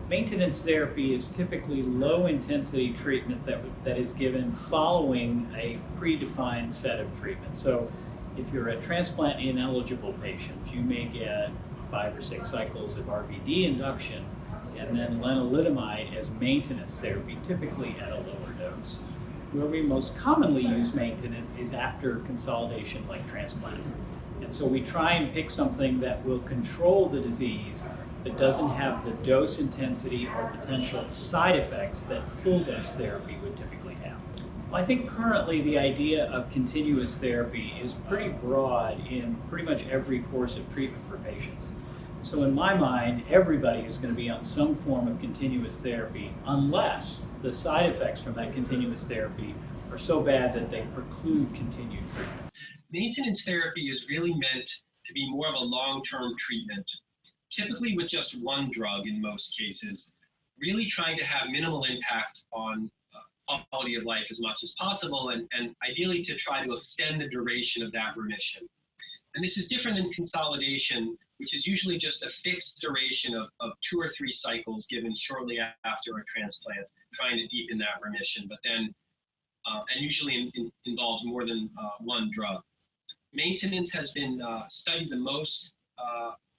Maintenance therapy is typically low-intensity treatment that is given following a predefined set of treatments. So if you're a transplant-ineligible patient, you may get 5 or 6 cycles of RVD induction and then lenalidomide as maintenance therapy, typically at a lower dose. Where we most commonly use maintenance is after consolidation, like transplant. And so we try and pick something that will control the disease but doesn't have the dose intensity or potential side effects that full dose therapy would typically have. Well, I think currently the idea of continuous therapy is pretty broad in pretty much every course of treatment for patients. So in my mind, everybody is going to be on some form of continuous therapy unless the side effects from that continuous therapy are so bad that they preclude continued treatment. Maintenance therapy is really meant to be more of a long-term treatment, typically with just one drug in most cases, really trying to have minimal impact on quality of life as much as possible, and ideally to try to extend the duration of that remission. And this is different than consolidation, which is usually just a fixed duration of 2 or 3 cycles given shortly after a transplant, trying to deepen that remission, but then, and usually involves more than one drug. Maintenance has been studied the most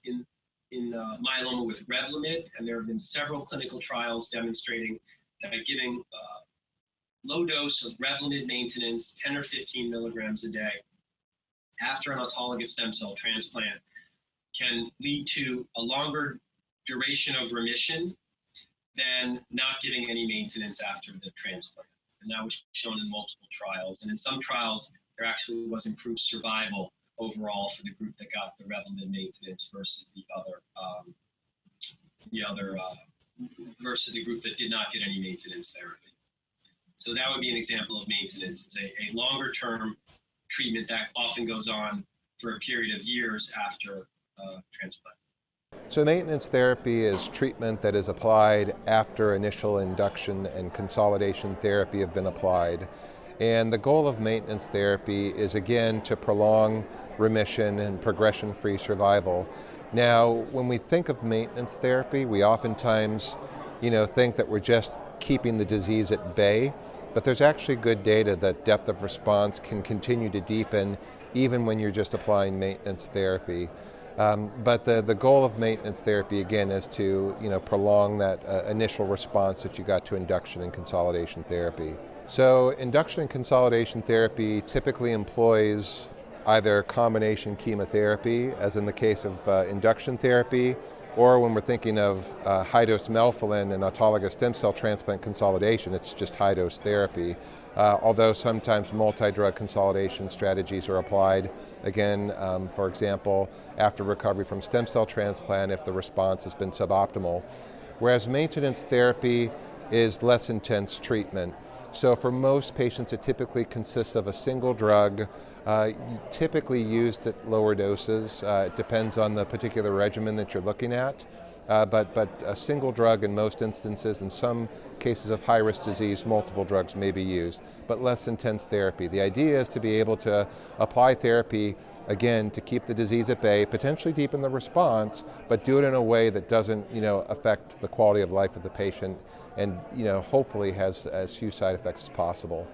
in myeloma with Revlimid, and there have been several clinical trials demonstrating that giving low dose of Revlimid maintenance, 10 or 15 milligrams a day, after an autologous stem cell transplant can lead to a longer duration of remission than not giving any maintenance after the transplant. And that was shown in multiple trials. And in some trials, there actually was improved survival overall for the group that got the Revlimid maintenance versus versus the group that did not get any maintenance therapy. So that would be an example of maintenance. It's a longer term treatment that often goes on for a period of years after transplant. So maintenance therapy is treatment that is applied after initial induction and consolidation therapy have been applied. And the goal of maintenance therapy is, again, to prolong remission and progression-free survival. Now, when we think of maintenance therapy, we oftentimes, think that we're just keeping the disease at bay, but there's actually good data that depth of response can continue to deepen even when you're just applying maintenance therapy. But the goal of maintenance therapy, again, is to prolong that initial response that you got to induction and consolidation therapy. So induction and consolidation therapy typically employs either combination chemotherapy, as in the case of induction therapy, or when we're thinking of high-dose melphalan and autologous stem cell transplant consolidation, it's just high-dose therapy. Although sometimes multi-drug consolidation strategies are applied, again, for example, after recovery from stem cell transplant if the response has been suboptimal. Whereas maintenance therapy is less intense treatment. So for most patients, it typically consists of a single drug, typically used at lower doses. It depends on the particular regimen that you're looking at. But a single drug in most instances. In some cases of high-risk disease, multiple drugs may be used, but less intense therapy. The idea is to be able to apply therapy, again, to keep the disease at bay, potentially deepen the response, but do it in a way that doesn't, affect the quality of life of the patient and, hopefully has as few side effects as possible.